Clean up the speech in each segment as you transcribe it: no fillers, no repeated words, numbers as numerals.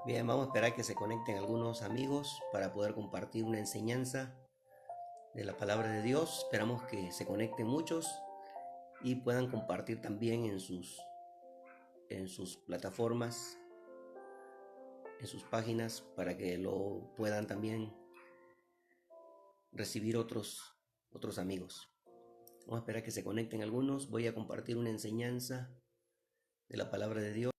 Bien, vamos a esperar que se conecten algunos amigos para poder compartir una enseñanza de la palabra de Dios. Esperamos que se conecten muchos y puedan compartir también en sus plataformas, en sus páginas, para que lo puedan también recibir otros amigos. Vamos a esperar que se conecten algunos. Voy a compartir una enseñanza de la palabra de Dios.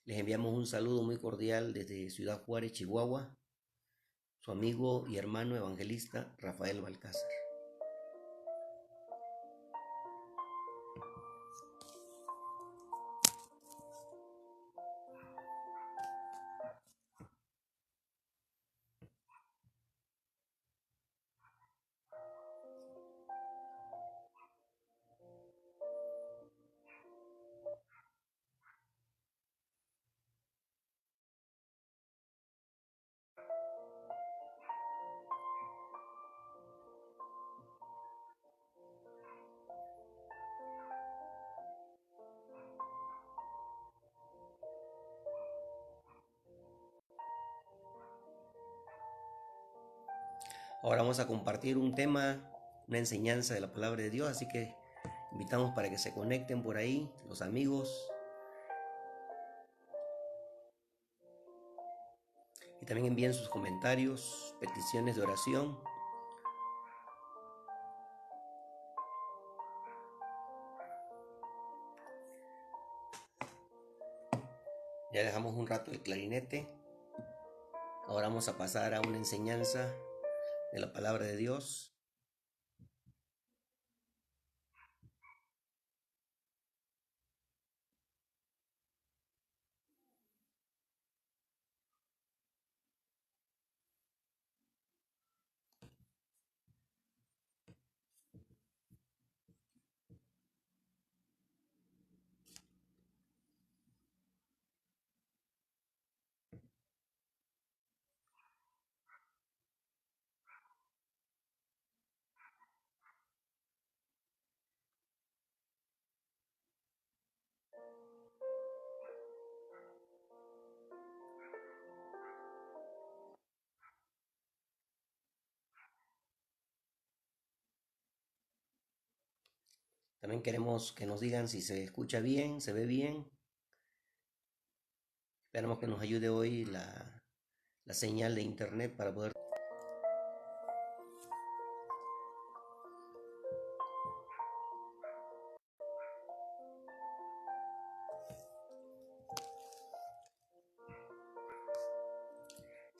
Les enviamos un saludo muy cordial desde Ciudad Juárez, Chihuahua, su amigo y hermano evangelista Rafael Balcázar. Ahora vamos a compartir un tema, una enseñanza de la palabra de Dios, así que invitamos para que se conecten por ahí los amigos y también envíen sus comentarios, peticiones de oración. Ya dejamos un rato el clarinete. Ahora vamos a pasar a una enseñanza de la palabra de Dios. También queremos que nos digan si se escucha bien, se ve bien. Esperamos que nos ayude hoy la señal de internet para poder...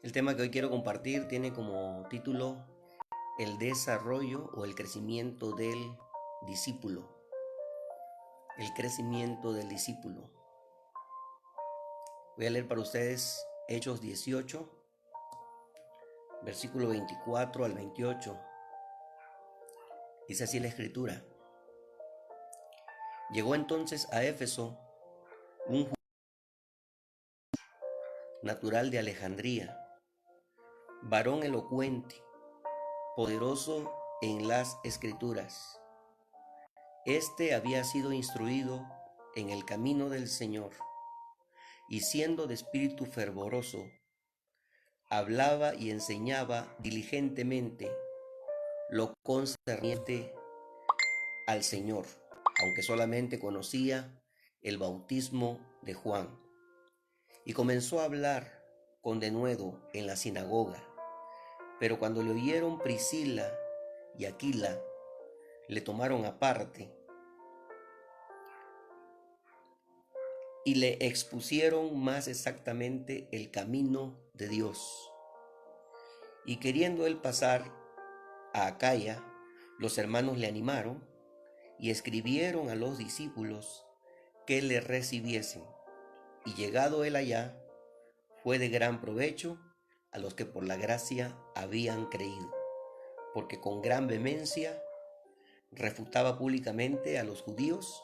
El tema que hoy quiero compartir tiene como título el desarrollo o el crecimiento del discípulo. El crecimiento del discípulo. Voy a leer para ustedes Hechos 18, versículo 24 al 28. Dice así la escritura. Llegó entonces a Éfeso un judío natural de Alejandría, varón elocuente, poderoso en las escrituras. Este había sido instruido en el camino del Señor, y siendo de espíritu fervoroso, hablaba y enseñaba diligentemente lo concerniente al Señor, aunque solamente conocía el bautismo de Juan. Y comenzó a hablar con denuedo en la sinagoga. Pero cuando le oyeron Priscila y Aquila, le tomaron aparte y le expusieron más exactamente el camino de Dios. Y queriendo él pasar a Acaya, los hermanos le animaron y escribieron a los discípulos que le recibiesen. Y llegado él allá, fue de gran provecho a los que por la gracia habían creído, porque con gran vehemencia refutaba públicamente a los judíos,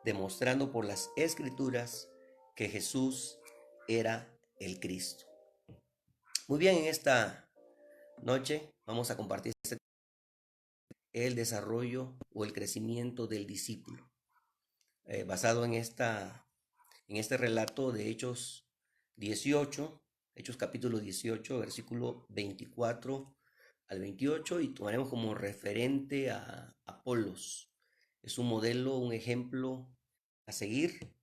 demostrando por las escrituras que Jesús era el Cristo. Muy bien, en esta noche vamos a compartir el desarrollo o el crecimiento del discípulo, basado en esta en este relato de Hechos 18, Hechos capítulo 18, versículo 24 al 28, y tomaremos como referente a Apolos. Es un modelo, un ejemplo a seguir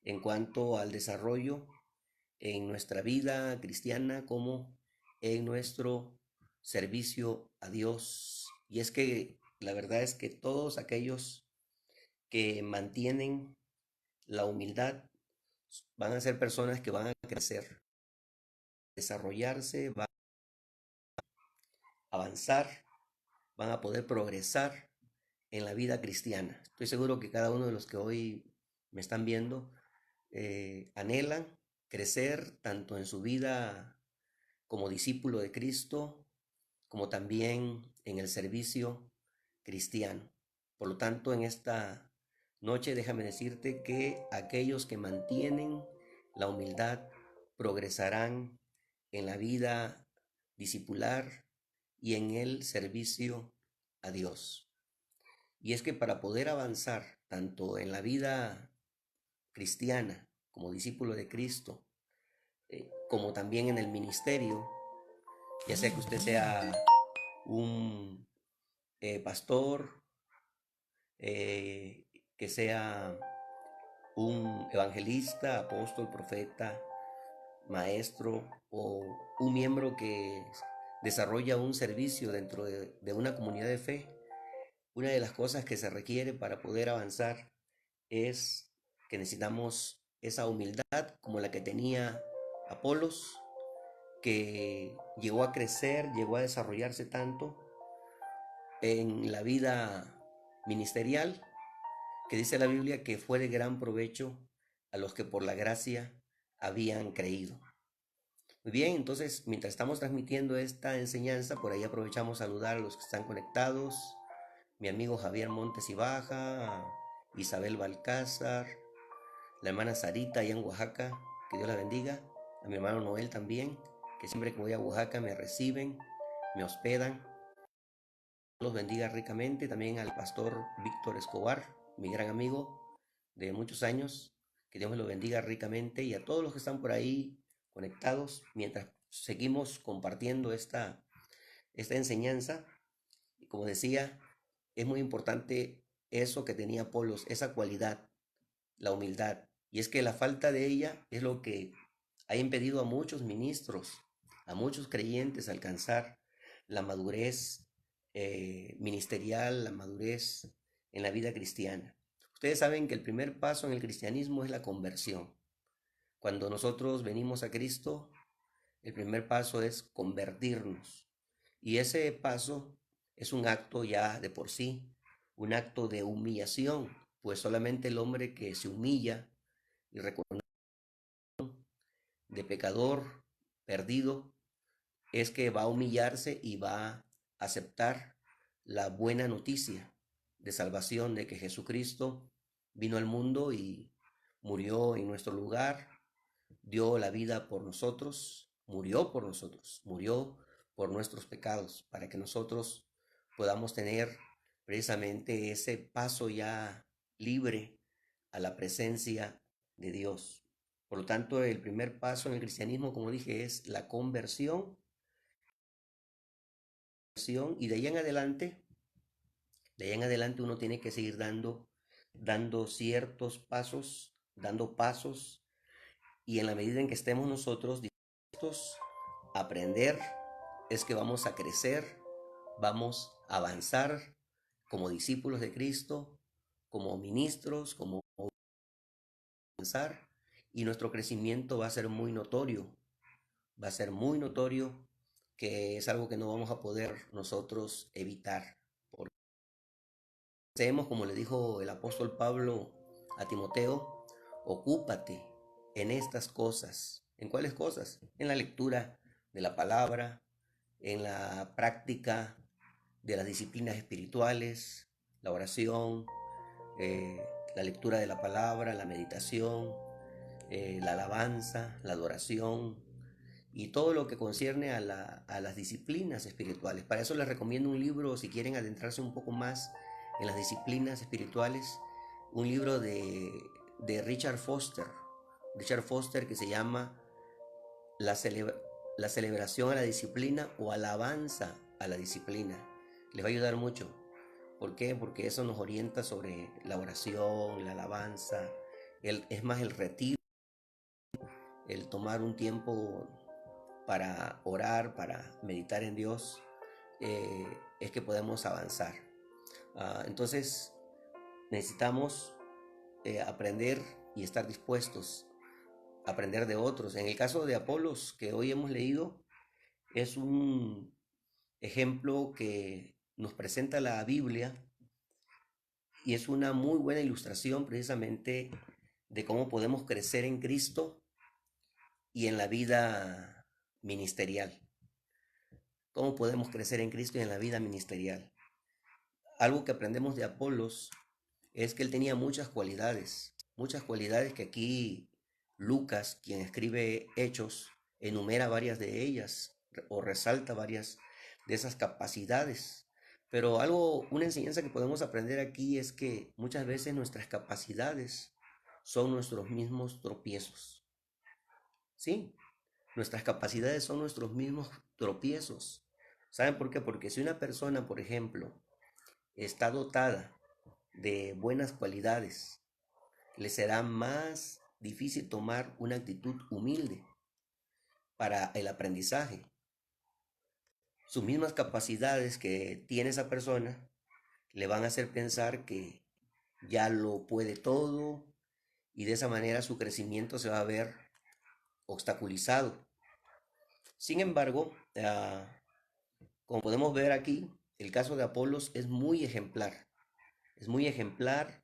en cuanto al desarrollo en nuestra vida cristiana como en nuestro servicio a Dios. Y es que la verdad es que todos aquellos que mantienen la humildad van a ser personas que van a crecer, desarrollarse, van a avanzar, van a poder progresar en la vida cristiana. Estoy seguro que cada uno de los que hoy me están viendo anhelan crecer tanto en su vida como discípulo de Cristo, como también en el servicio cristiano. Por lo tanto, en esta noche déjame decirte que aquellos que mantienen la humildad progresarán en la vida discipular y en el servicio a Dios. Y es que para poder avanzar tanto en la vida cristiana como discípulo de Cristo, como también en el ministerio, ya sea que usted sea un pastor, que sea un evangelista, apóstol, profeta, maestro o un miembro que desarrolla un servicio dentro de una comunidad de fe. Una de las cosas que se requiere para poder avanzar es que necesitamos esa humildad como la que tenía Apolos, que llegó a crecer, llegó a desarrollarse tanto en la vida ministerial, que dice la Biblia que fue de gran provecho a los que por la gracia habían creído. Muy bien, entonces mientras estamos transmitiendo esta enseñanza, por ahí aprovechamos a saludar a los que están conectados, mi amigo Javier Montes y Baja, Isabel Balcázar, la hermana Sarita allá en Oaxaca, que Dios la bendiga, a mi hermano Noel también, que siempre que voy a Oaxaca me reciben, me hospedan, los bendiga ricamente, también al pastor Víctor Escobar, mi gran amigo de muchos años, que Dios me lo bendiga ricamente, y a todos los que están por ahí conectados mientras seguimos compartiendo esta enseñanza. Y como decía, es muy importante eso que tenía Apolos, esa cualidad, la humildad. Y es que la falta de ella es lo que ha impedido a muchos ministros, a muchos creyentes alcanzar la madurez ministerial, la madurez en la vida cristiana. Ustedes saben que el primer paso en el cristianismo es la conversión. Cuando nosotros venimos a Cristo, el primer paso es convertirnos. Y ese paso es un acto ya de por sí, un acto de humillación, pues solamente el hombre que se humilla y reconoce de pecador perdido es que va a humillarse y va a aceptar la buena noticia de salvación de que Jesucristo vino al mundo y murió en nuestro lugar, dio la vida por nosotros, murió por nuestros pecados, para que nosotros podamos tener precisamente ese paso ya libre a la presencia de Dios. Por lo tanto, el primer paso en el cristianismo, como dije, es la conversión, y de ahí en adelante uno tiene que seguir dando ciertos pasos, dando pasos, y en la medida en que estemos nosotros dispuestos a aprender, es que vamos a crecer, vamos a avanzar como discípulos de Cristo, como ministros, como avanzar, y nuestro crecimiento va a ser muy notorio, que es algo que no vamos a poder nosotros evitar. Seamos, como le dijo el apóstol Pablo a Timoteo, ocúpate en estas cosas. ¿En cuáles cosas? En la lectura de la palabra, en la práctica de las disciplinas espirituales, la oración, la lectura de la palabra, la meditación, la alabanza, la adoración y todo lo que concierne a las disciplinas espirituales. Para eso les recomiendo un libro, si quieren adentrarse un poco más en las disciplinas espirituales, un libro de Richard Foster, Richard Foster, que se llama la, la celebración a la disciplina o alabanza a la disciplina. Les va a ayudar mucho. ¿Por qué? Porque eso nos orienta sobre la oración, la alabanza, es más el retiro, el tomar un tiempo para orar, para meditar en Dios, es que podemos avanzar. Entonces necesitamos aprender y estar dispuestos a aprender de otros. En el caso de Apolos, que hoy hemos leído, es un ejemplo que nos presenta la Biblia y es una muy buena ilustración precisamente de cómo podemos crecer en Cristo y en la vida ministerial. ¿Cómo podemos crecer en Cristo y en la vida ministerial? Algo que aprendemos de Apolos es que él tenía muchas cualidades que aquí Lucas, quien escribe Hechos, enumera varias de ellas o resalta varias de esas capacidades. Pero una enseñanza que podemos aprender aquí es que muchas veces nuestras capacidades son nuestros mismos tropiezos. Sí, nuestras capacidades son nuestros mismos tropiezos. ¿Saben por qué? Porque si una persona, por ejemplo, está dotada de buenas cualidades, le será más difícil tomar una actitud humilde para el aprendizaje. Sus mismas capacidades que tiene esa persona le van a hacer pensar que ya lo puede todo y de esa manera su crecimiento se va a ver obstaculizado. Sin embargo, como podemos ver aquí, el caso de Apolos es muy ejemplar. Es muy ejemplar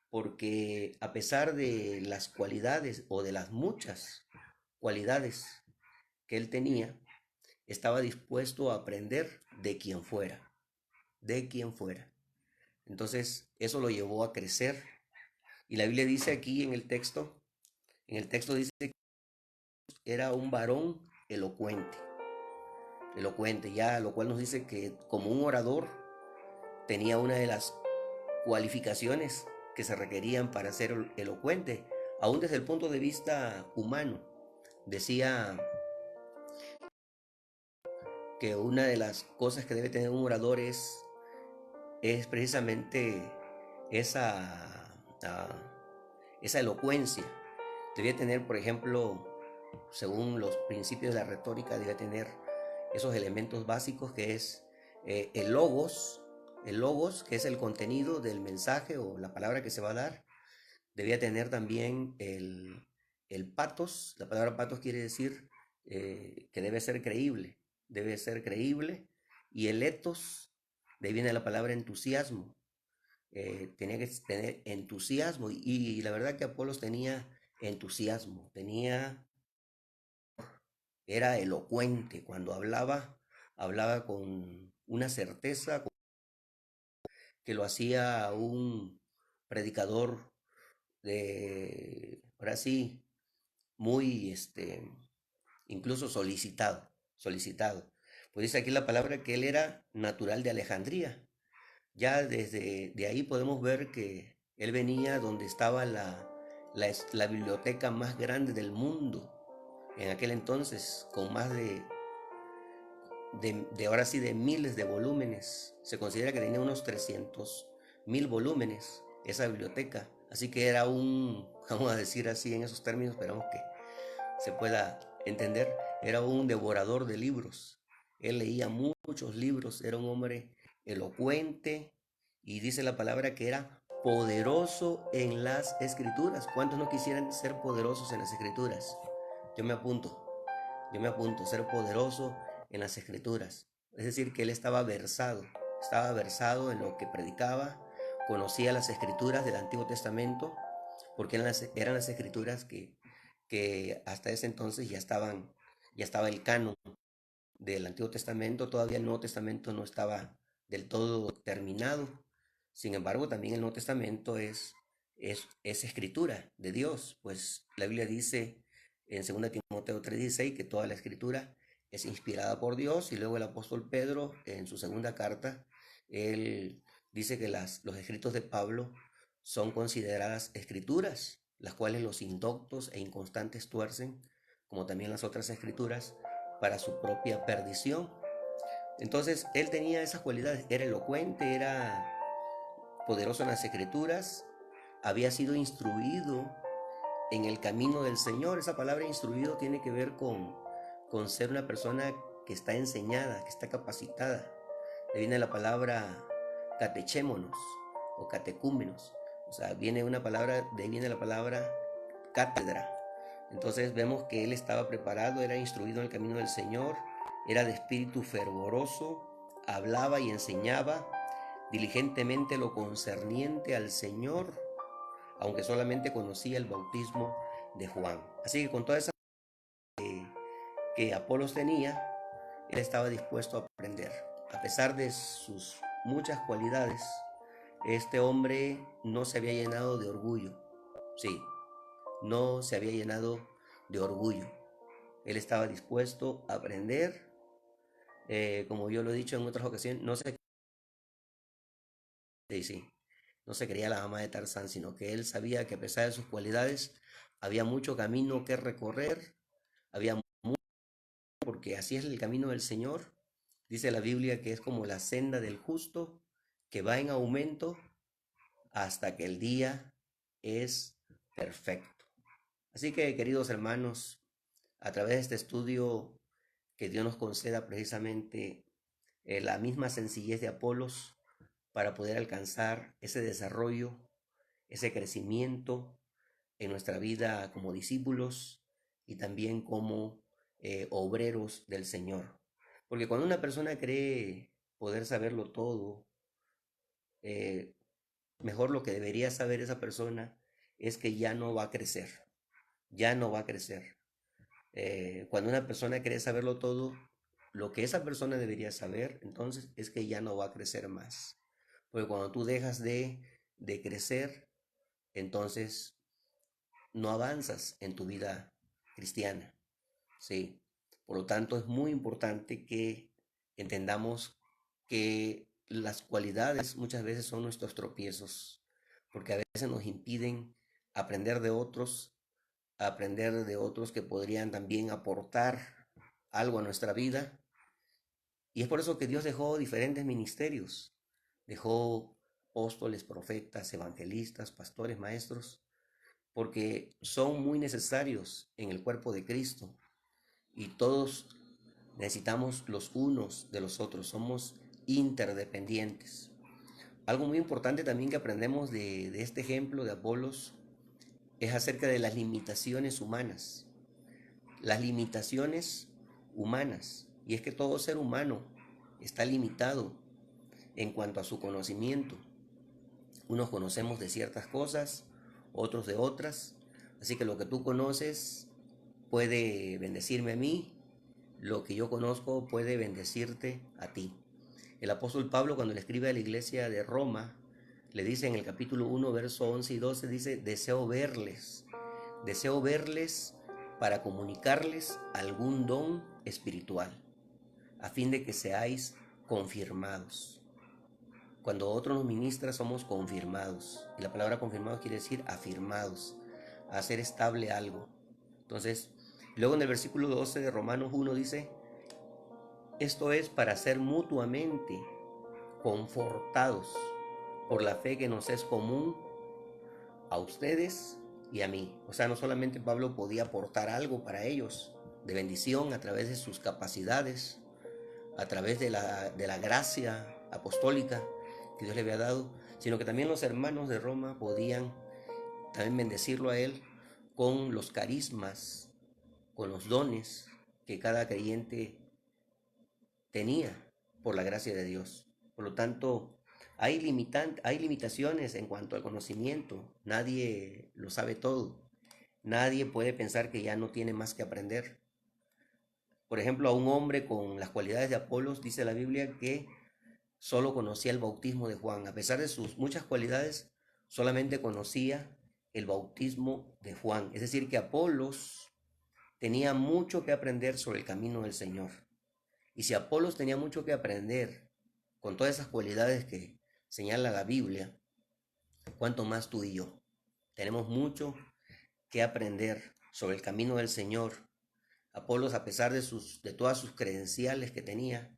porque a pesar de las cualidades o de las muchas cualidades que él tenía, estaba dispuesto a aprender de quien fuera, de quien fuera. Entonces, eso lo llevó a crecer. Y la Biblia dice aquí en el texto dice que era un varón elocuente, elocuente, ya, lo cual nos dice que como un orador tenía una de las cualificaciones que se requerían para ser elocuente, aún desde el punto de vista humano. Decía que una de las cosas que debe tener un orador es precisamente esa, esa elocuencia. Debía tener, por ejemplo, según los principios de la retórica, debía tener esos elementos básicos que es el logos, que es el contenido del mensaje o la palabra que se va a dar. Debía tener también el patos. La palabra patos quiere decir que debe ser creíble. Y el etos, de ahí viene la palabra entusiasmo. Tenía que tener entusiasmo y la verdad que Apolos tenía entusiasmo, era elocuente cuando hablaba con una certeza que lo hacía un predicador ahora sí, muy, incluso solicitado. Pues dice aquí la palabra que él era natural de Alejandría. Ya desde de ahí podemos ver que él venía donde estaba la biblioteca más grande del mundo en aquel entonces, con más de ahora sí de miles de volúmenes. Se considera que tenía unos 300.000 volúmenes esa biblioteca. Así que era vamos a decir así en esos términos, esperamos que se pueda entender, era un devorador de libros. Él leía muchos libros, era un hombre elocuente y dice la palabra que era poderoso en las escrituras. ¿Cuántos no quisieran ser poderosos en las escrituras? Yo me apunto, ser poderoso en las escrituras. Es decir, que él estaba versado en lo que predicaba, conocía las escrituras del Antiguo Testamento, porque eran las escrituras que hasta ese entonces ya estaba el canon del Antiguo Testamento. Todavía el Nuevo Testamento no estaba del todo terminado. Sin embargo, también el Nuevo Testamento es escritura de Dios, pues la Biblia dice en 2 Timoteo 3:16 que toda la escritura es inspirada por Dios, y luego el apóstol Pedro en su segunda carta, él dice que los escritos de Pablo son consideradas escrituras. las cuales los indoctos e inconstantes tuercen, como también las otras escrituras, para su propia perdición. Entonces él tenía esas cualidades, era elocuente, era poderoso en las escrituras, había sido instruido en el camino del Señor. Esa palabra instruido tiene que ver con ser una persona que está enseñada, que está capacitada. Le viene la palabra catechémonos o catecúmenos. O sea, viene una palabra, de ahí viene la palabra cátedra. Entonces vemos que él estaba preparado, era instruido en el camino del Señor, era de espíritu fervoroso, hablaba y enseñaba diligentemente lo concerniente al Señor, aunque solamente conocía el bautismo de Juan. Así que con toda esa que Apolos tenía, él estaba dispuesto a aprender. A pesar de sus muchas cualidades, este hombre no se había llenado de orgullo. Sí, no se había llenado de orgullo. Él estaba dispuesto a aprender. Como yo lo he dicho en otras ocasiones, sí, no se creía la mamá de Tarzán, sino que él sabía que a pesar de sus cualidades, había mucho camino que recorrer, había mucho, porque así es el camino del Señor. Dice la Biblia que es como la senda del justo, que va en aumento hasta que el día es perfecto. Así que, queridos hermanos, a través de este estudio, que Dios nos conceda precisamente la misma sencillez de Apolos para poder alcanzar ese desarrollo, ese crecimiento en nuestra vida como discípulos y también como obreros del Señor. Porque cuando una persona cree poder saberlo todo, eh, mejor lo que debería saber esa persona es que ya no va a crecer, ya no va a crecer. Cuando una persona cree saberlo todo, lo que esa persona debería saber, entonces es que ya no va a crecer más. Porque cuando tú dejas de crecer, entonces no avanzas en tu vida cristiana. ¿Sí? Por lo tanto, es muy importante que entendamos que las cualidades muchas veces son nuestros tropiezos, porque a veces nos impiden aprender de otros que podrían también aportar algo a nuestra vida. Y es por eso que Dios dejó diferentes ministerios. Dejó apóstoles, profetas, evangelistas, pastores, maestros, porque son muy necesarios en el cuerpo de Cristo. Y todos necesitamos los unos de los otros, somos interdependientes. Algo muy importante también que aprendemos de este ejemplo de Apolos es acerca de las limitaciones humanas. Las limitaciones humanas. Y es que todo ser humano está limitado en cuanto a su conocimiento. Unos conocemos de ciertas cosas, otros de otras. Así que lo que tú conoces puede bendecirme a mí, lo que yo conozco puede bendecirte a ti. El apóstol Pablo, cuando le escribe a la iglesia de Roma, le dice en el capítulo 1, verso 11 y 12, dice, deseo verles para comunicarles algún don espiritual, a fin de que seáis confirmados. Cuando otro nos ministra somos confirmados, y la palabra confirmados quiere decir afirmados, hacer estable algo. Entonces, luego en el versículo 12 de Romanos 1 dice, esto es para ser mutuamente confortados por la fe que nos es común a ustedes y a mí. O sea, no solamente Pablo podía aportar algo para ellos de bendición a través de sus capacidades, a través de la gracia apostólica que Dios le había dado, sino que también los hermanos de Roma podían también bendecirlo a él con los carismas, con los dones que cada creyente tenía por la gracia de Dios. Por lo tanto, hay limitaciones en cuanto al conocimiento. Nadie lo sabe todo. Nadie puede pensar que ya no tiene más que aprender. Por ejemplo, a un hombre con las cualidades de Apolos, dice la Biblia que solo conocía el bautismo de Juan. A pesar de sus muchas cualidades, solamente conocía el bautismo de Juan. Es decir, que Apolos tenía mucho que aprender sobre el camino del Señor. Y si Apolos tenía mucho que aprender con todas esas cualidades que señala la Biblia, ¿cuánto más tú y yo? Tenemos mucho que aprender sobre el camino del Señor. Apolos, a pesar de todas sus credenciales que tenía,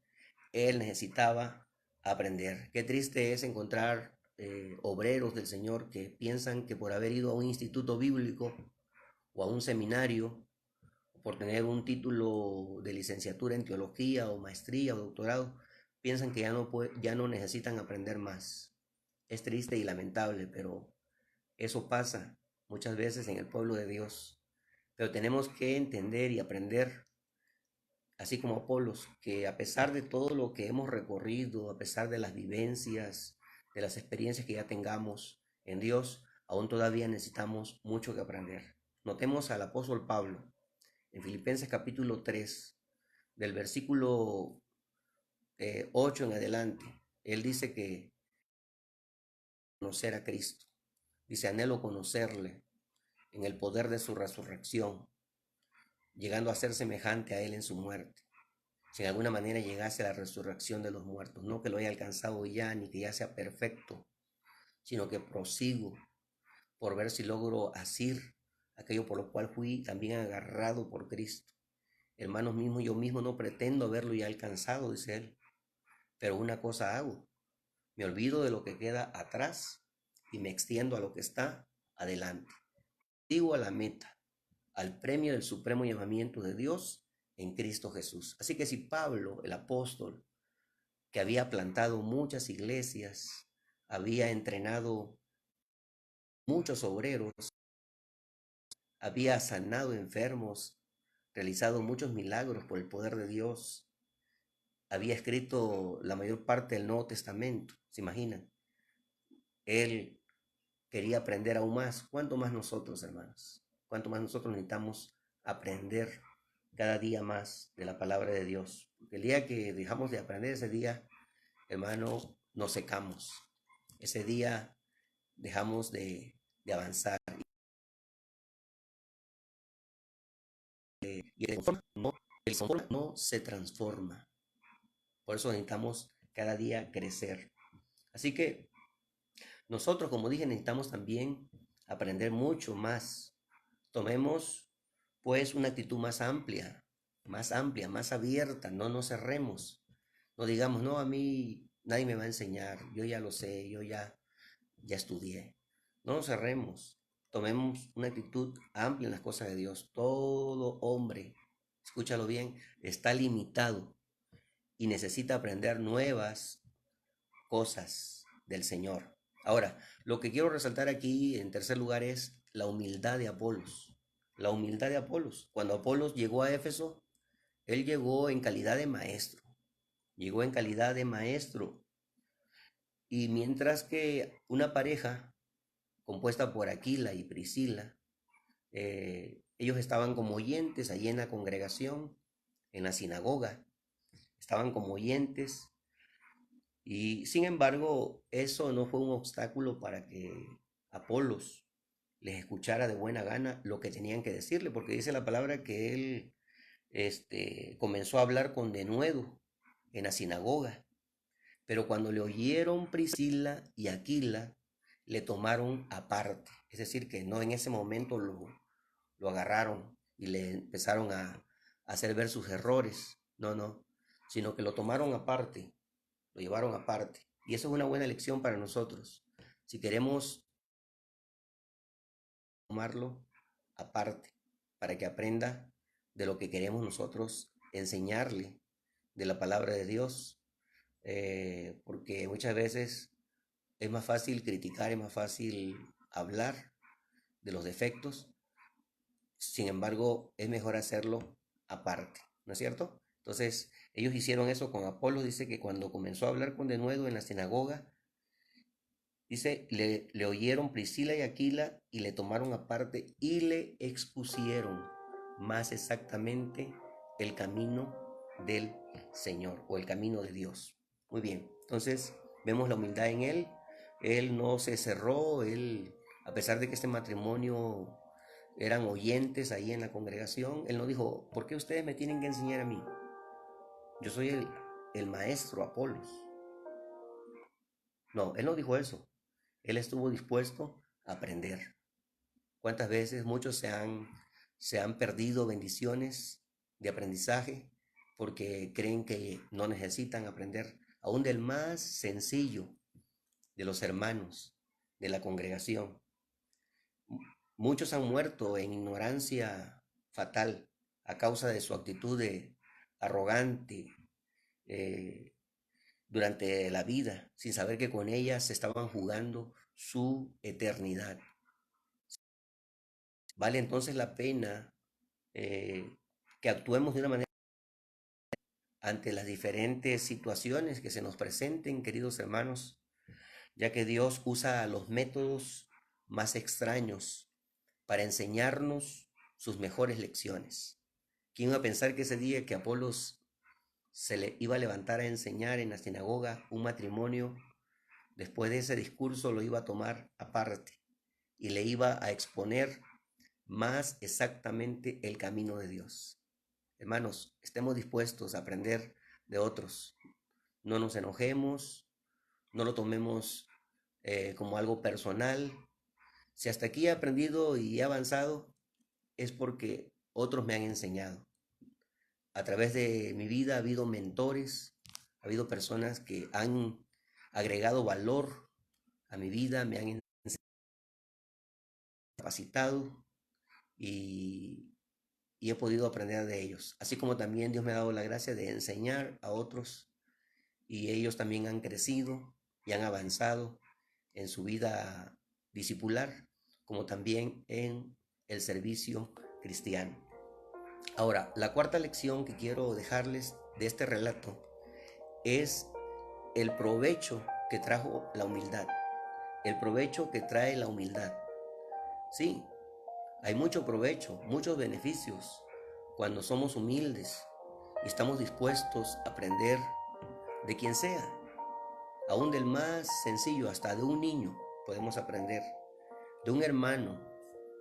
él necesitaba aprender. Qué triste es encontrar obreros del Señor que piensan que por haber ido a un instituto bíblico o a un seminario, por tener un título de licenciatura en teología o maestría o doctorado, piensan que ya no necesitan aprender más. Es triste y lamentable, pero eso pasa muchas veces en el pueblo de Dios. Pero tenemos que entender y aprender, así como Apolos, que a pesar de todo lo que hemos recorrido, a pesar de las vivencias, de las experiencias que ya tengamos en Dios, aún todavía necesitamos mucho que aprender. Notemos al apóstol Pablo en Filipenses capítulo 3, del versículo 8 en adelante. Él dice que conocer a Cristo. Dice, anhelo conocerle en el poder de su resurrección, llegando a ser semejante a él en su muerte. Si de alguna manera llegase a la resurrección de los muertos, no que lo haya alcanzado ya, ni que ya sea perfecto, sino que prosigo por ver si logro asir aquello por lo cual fui también agarrado por Cristo. Hermanos mismos, yo mismo no pretendo haberlo ya alcanzado, dice él, pero una cosa hago, me olvido de lo que queda atrás y me extiendo a lo que está adelante. Sigo a la meta, al premio del supremo llamamiento de Dios en Cristo Jesús. Así que si Pablo, el apóstol, que había plantado muchas iglesias, había entrenado muchos obreros, había sanado enfermos, realizado muchos milagros por el poder de Dios, había escrito la mayor parte del Nuevo Testamento, ¿se imaginan? Él quería aprender aún más. ¿Cuánto más nosotros, hermanos? ¿Cuánto más nosotros necesitamos aprender cada día más de la palabra de Dios? Porque el día que dejamos de aprender, ese día, hermano, nos secamos. Ese día dejamos de avanzar. Y el confort no se transforma. Por eso necesitamos cada día crecer. Así que nosotros, como dije, necesitamos también aprender mucho más. Tomemos pues una actitud más amplia, más abierta, no nos cerremos. No digamos, no, a mí nadie me va a enseñar, yo ya lo sé, ya estudié. No nos cerremos, tomemos una actitud amplia en las cosas de Dios. Todo hombre, escúchalo bien, está limitado y necesita aprender nuevas cosas del Señor. Ahora, lo que quiero resaltar aquí en tercer lugar es la humildad de Apolos. La humildad de Apolos. Cuando Apolos llegó a Éfeso, él llegó en calidad de maestro. Llegó en calidad de maestro. Y mientras que una pareja compuesta por Aquila y Priscila, ellos estaban como oyentes allí en la congregación, en la sinagoga. Estaban como oyentes. Y sin embargo, eso no fue un obstáculo para que Apolos les escuchara de buena gana lo que tenían que decirle, porque dice la palabra que él comenzó a hablar con denuedo en la sinagoga. Pero cuando le oyeron Priscila y Aquila, le tomaron aparte. Es decir, que no en ese momento lo agarraron y le empezaron a hacer ver sus errores. No, no, sino que lo tomaron aparte, lo llevaron aparte. Y eso es una buena lección para nosotros. Si queremos tomarlo aparte, para que aprenda de lo que queremos nosotros enseñarle de la palabra de Dios, porque muchas veces es más fácil criticar, es más fácil hablar de los defectos, sin embargo es mejor hacerlo aparte, ¿no es cierto? Entonces ellos hicieron eso con Apolo. Dice que cuando comenzó a hablar con denuedo en la sinagoga, dice, le oyeron Priscila y Aquila y le tomaron aparte y le expusieron más exactamente el camino del Señor o el camino de Dios. Muy bien, entonces vemos la humildad en él. Él no se cerró, él, a pesar de que este matrimonio eran oyentes ahí en la congregación, él no dijo, ¿por qué ustedes me tienen que enseñar a mí? Yo soy el maestro Apolos. No, él no dijo eso. Él estuvo dispuesto a aprender. ¿Cuántas veces muchos se han perdido bendiciones de aprendizaje porque creen que no necesitan aprender aún del más sencillo de los hermanos de la congregación? Muchos han muerto en ignorancia fatal a causa de su actitud de arrogante eh, durante la vida, sin saber que con ella se estaban jugando su eternidad. Vale entonces la pena que actuemos de una manera ante las diferentes situaciones que se nos presenten, queridos hermanos, ya que Dios usa los métodos más extraños para enseñarnos sus mejores lecciones. ¿Quién iba a pensar que ese día que Apolos se le iba a levantar a enseñar en la sinagoga un matrimonio, después de ese discurso lo iba a tomar aparte y le iba a exponer más exactamente el camino de Dios? Hermanos, estemos dispuestos a aprender de otros. No nos enojemos, no lo tomemos como algo personal. Si hasta aquí he aprendido y he avanzado, es porque otros me han enseñado. A través de mi vida ha habido mentores, ha habido personas que han agregado valor a mi vida, me han capacitado y he podido aprender de ellos. Así como también Dios me ha dado la gracia de enseñar a otros y ellos también han crecido y han avanzado en su vida discipular, como también en el servicio cristiano. Ahora, la cuarta lección que quiero dejarles de este relato es el provecho que trajo la humildad, el provecho que trae la humildad. Sí, hay mucho provecho, muchos beneficios cuando somos humildes y estamos dispuestos a aprender de quien sea, aún del más sencillo, hasta de un niño podemos aprender, de un hermano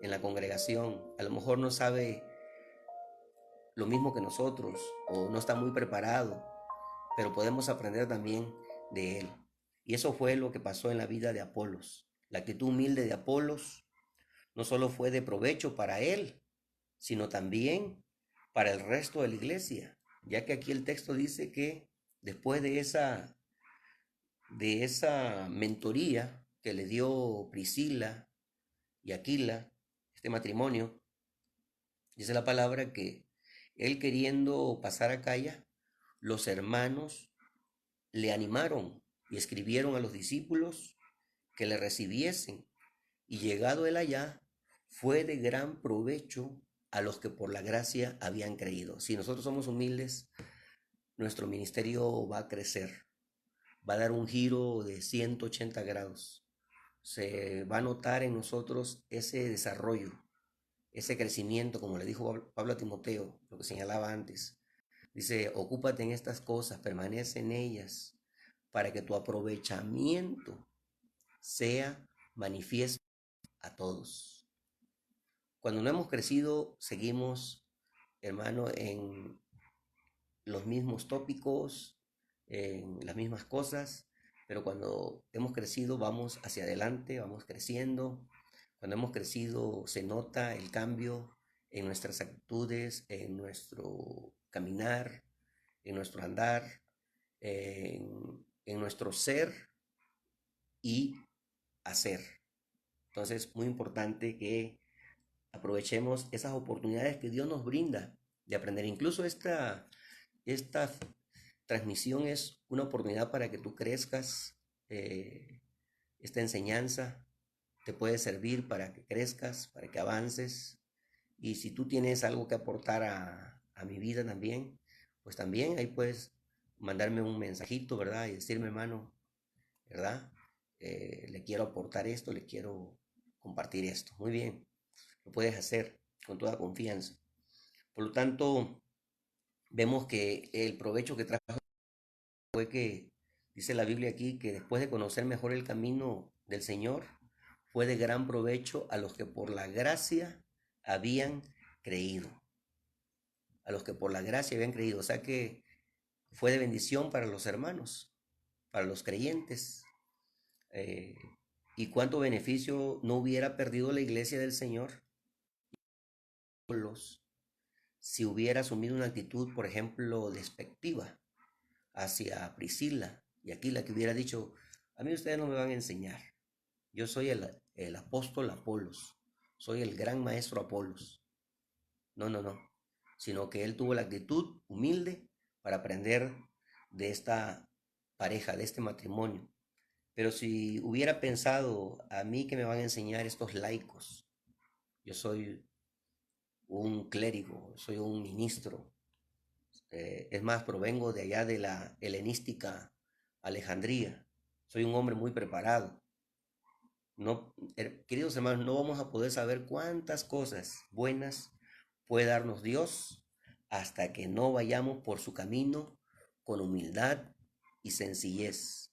en la congregación, a lo mejor no sabe lo mismo que nosotros o no está muy preparado, pero podemos aprender también de él. Y eso fue lo que pasó en la vida de Apolos. La actitud humilde de Apolos no solo fue de provecho para él, sino también para el resto de la iglesia, ya que aquí el texto dice que después de esa mentoría que le dio Priscila y Aquila, este matrimonio, dice la palabra que él queriendo pasar a Acaya, los hermanos le animaron y escribieron a los discípulos que le recibiesen, y llegado él allá, fue de gran provecho a los que por la gracia habían creído. Si nosotros somos humildes, nuestro ministerio va a crecer, va a dar un giro de 180 grados. Se va a notar en nosotros ese desarrollo, ese crecimiento, como le dijo Pablo a Timoteo, lo que señalaba antes. Dice, ocúpate en estas cosas, permanece en ellas, para que tu aprovechamiento sea manifiesto a todos. Cuando no hemos crecido, seguimos, hermano, en los mismos tópicos, en las mismas cosas, pero cuando hemos crecido vamos hacia adelante, vamos creciendo. Cuando hemos crecido se nota el cambio en nuestras actitudes, en nuestro caminar, en nuestro andar, en nuestro ser y hacer. Entonces, muy importante que aprovechemos esas oportunidades que Dios nos brinda de aprender. Incluso esta transmisión es una oportunidad para que tú crezcas. Esta enseñanza te puede servir para que crezcas, para que avances. Y si tú tienes algo que aportar a mi vida también, pues también ahí puedes mandarme un mensajito, ¿verdad? Y decirme, hermano, ¿verdad? Le quiero aportar esto, le quiero compartir esto. Muy bien, lo puedes hacer con toda confianza. Por lo tanto, vemos que el provecho que trajo fue que, dice la Biblia aquí, que después de conocer mejor el camino del Señor, fue de gran provecho a los que por la gracia habían creído. A los que por la gracia habían creído. O sea que fue de bendición para los hermanos, para los creyentes. ¿Y cuánto beneficio no hubiera perdido la iglesia del Señor si hubiera asumido una actitud, por ejemplo, despectiva hacia Priscila y Aquila, que hubiera dicho, a mí ustedes no me van a enseñar, yo soy el apóstol Apolos, soy el gran maestro Apolos? No, no, no, sino que él tuvo la actitud humilde para aprender de esta pareja, de este matrimonio. Pero si hubiera pensado, a mí que me van a enseñar estos laicos, yo soy un clérigo, soy un ministro, es más, provengo de allá de la helenística Alejandría, soy un hombre muy preparado. No, queridos hermanos, no vamos a poder saber cuántas cosas buenas puede darnos Dios hasta que no vayamos por su camino con humildad y sencillez.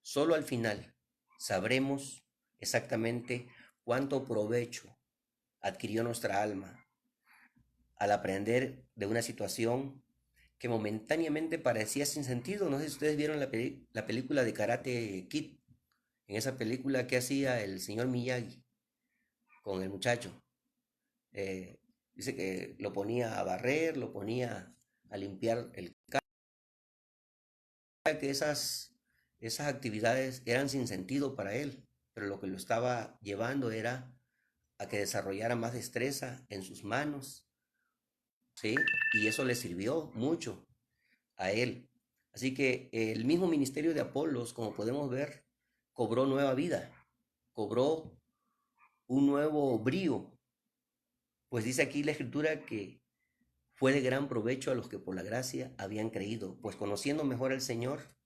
Solo al final sabremos exactamente cuánto provecho adquirió nuestra alma al aprender de una situación que momentáneamente parecía sin sentido. No sé si ustedes vieron la película de Karate Kid, en esa película que hacía el señor Miyagi con el muchacho. Eh, Dice que lo ponía a barrer, lo ponía a limpiar el carro, que esas actividades eran sin sentido para él, pero lo que lo estaba llevando era a que desarrollara más destreza en sus manos, ¿sí? Y eso le sirvió mucho a él. Así que el mismo ministerio de Apolos, como podemos ver, cobró nueva vida, cobró un nuevo brío, pues dice aquí la escritura que fue de gran provecho a los que por la gracia habían creído, pues conociendo mejor al Señor,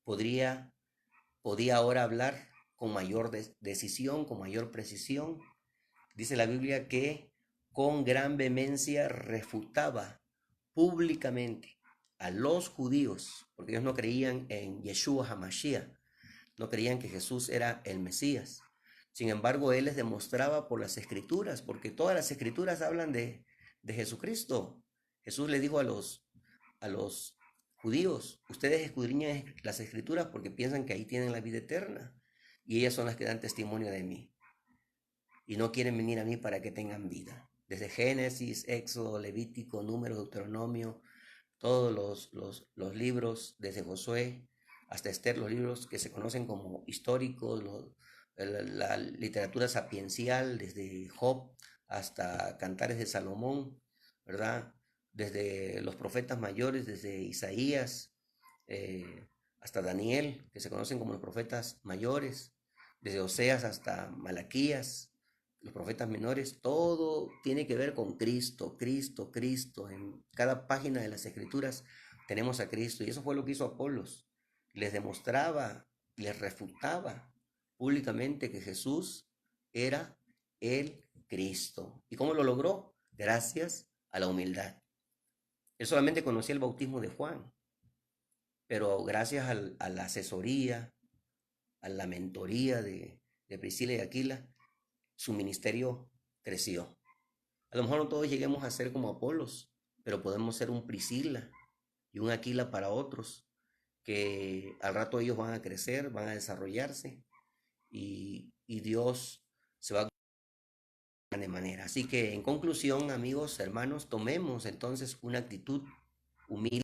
podía ahora hablar con mayor decisión, con mayor precisión. Dice la Biblia que con gran vehemencia refutaba públicamente a los judíos, porque ellos no creían en Yeshua HaMashiach, no creían que Jesús era el Mesías. Sin embargo, él les demostraba por las escrituras, porque todas las escrituras hablan de Jesucristo. Jesús le dijo a los judíos, ustedes escudriñan las escrituras porque piensan que ahí tienen la vida eterna, y ellas son las que dan testimonio de mí, y no quieren venir a mí para que tengan vida. Desde Génesis, Éxodo, Levítico, Número, Deuteronomio, todos los libros, desde Josué hasta Esther, los libros que se conocen como históricos, la literatura sapiencial, desde Job hasta Cantares de Salomón, ¿verdad? Desde los profetas mayores, desde Isaías hasta Daniel, que se conocen como los profetas mayores, desde Oseas hasta Malaquías, los profetas menores, todo tiene que ver con Cristo, Cristo, Cristo. En cada página de las escrituras tenemos a Cristo. Y eso fue lo que hizo Apolos. Les demostraba, les refutaba públicamente que Jesús era el Cristo. ¿Y cómo lo logró? Gracias a la humildad. Él solamente conocía el bautismo de Juan, pero gracias a la asesoría, a la mentoría de Priscila y Aquila, su ministerio creció. A lo mejor no todos lleguemos a ser como Apolos, pero podemos ser un Priscila y un Aquila para otros, que al rato ellos van a crecer, van a desarrollarse y Dios se va a de manera. Así que en conclusión, amigos, hermanos, tomemos entonces una actitud humilde,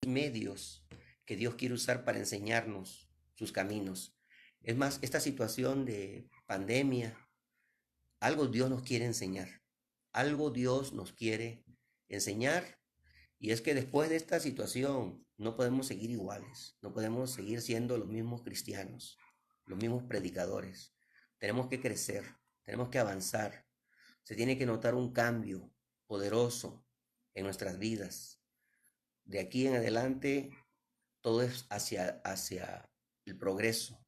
medios que Dios quiere usar para enseñarnos sus caminos. Es más, esta situación de pandemia, algo Dios nos quiere enseñar, algo Dios nos quiere enseñar, y es que después de esta situación no podemos seguir iguales, no podemos seguir siendo los mismos cristianos, los mismos predicadores. Tenemos que crecer, tenemos que avanzar. Se tiene que notar un cambio poderoso en nuestras vidas. De aquí en adelante todo es hacia el progreso,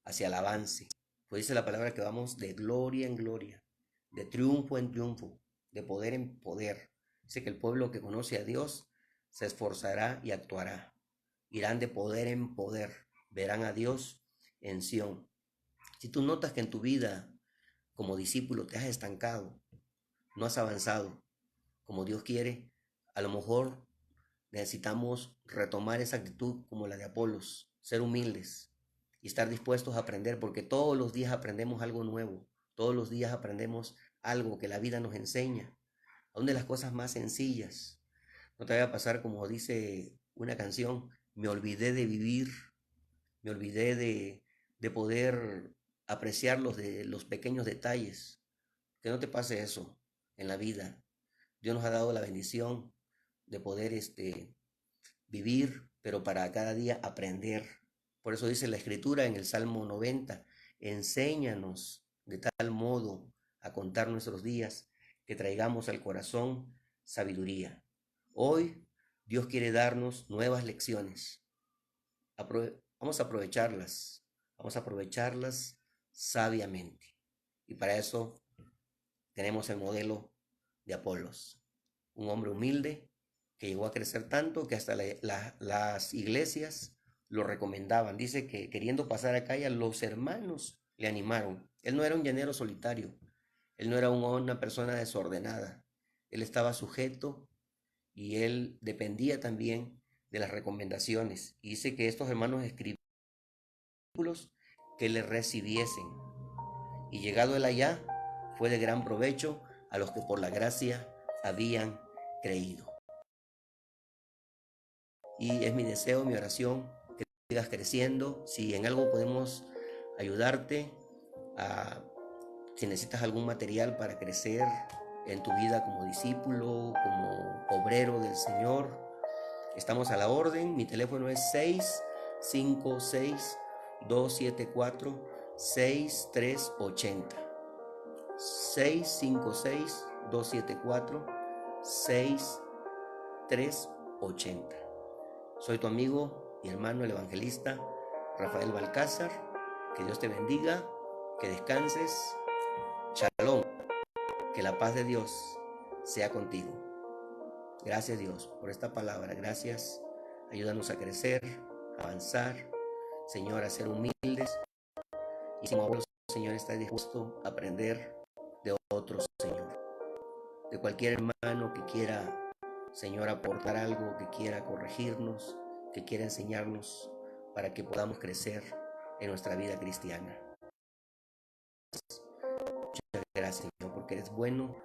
hacia el avance. Pues dice la palabra que vamos de gloria en gloria, de triunfo en triunfo, de poder en poder. Dice que el pueblo que conoce a Dios se esforzará y actuará. Irán de poder en poder, verán a Dios en Sión. Si tú notas que en tu vida como discípulo te has estancado, no has avanzado como Dios quiere, a lo mejor necesitamos retomar esa actitud como la de Apolos, ser humildes y estar dispuestos a aprender, porque todos los días aprendemos algo nuevo, todos los días aprendemos algo que la vida nos enseña, aún de las cosas más sencillas. No te vaya a pasar como dice una canción, me olvidé de vivir, me olvidé de poder apreciar los pequeños detalles. Que no te pase eso en la vida. Dios nos ha dado la bendición de poder vivir, pero para cada día aprender. Por eso dice la Escritura en el Salmo 90, enséñanos de tal modo a contar nuestros días que traigamos al corazón sabiduría. Hoy Dios quiere darnos nuevas lecciones. Vamos a aprovecharlas sabiamente. Y para eso tenemos el modelo de Apolos, un hombre humilde que llegó a crecer tanto que hasta las iglesias lo recomendaban. Dice que queriendo pasar a Acaya, los hermanos le animaron. Él no era un llanero solitario, él no era una persona desordenada, él estaba sujeto y él dependía también de las recomendaciones. Y dice que estos hermanos escribían que le recibiesen. Y llegado él allá, fue de gran provecho a los que por la gracia habían creído. Y es mi deseo, mi oración, que sigas creciendo. Si en algo podemos ayudarte, si necesitas algún material para crecer en tu vida como discípulo, como obrero del Señor, estamos a la orden. Mi teléfono es 656-274-6380. 656-274-6380. Soy tu amigo y hermano el evangelista Rafael Balcázar. Que Dios te bendiga, que descanses. Shalom, que la paz de Dios sea contigo. Gracias Dios por esta palabra, gracias. Ayúdanos a crecer, a avanzar, Señor, a ser humildes. Y si como Señor está dispuesto a aprender de otros, Señor. De cualquier hermano que quiera, Señor, aportar algo, que quiera corregirnos, que quiera enseñarnos para que podamos crecer en nuestra vida cristiana. Muchas gracias, Señor, porque eres bueno.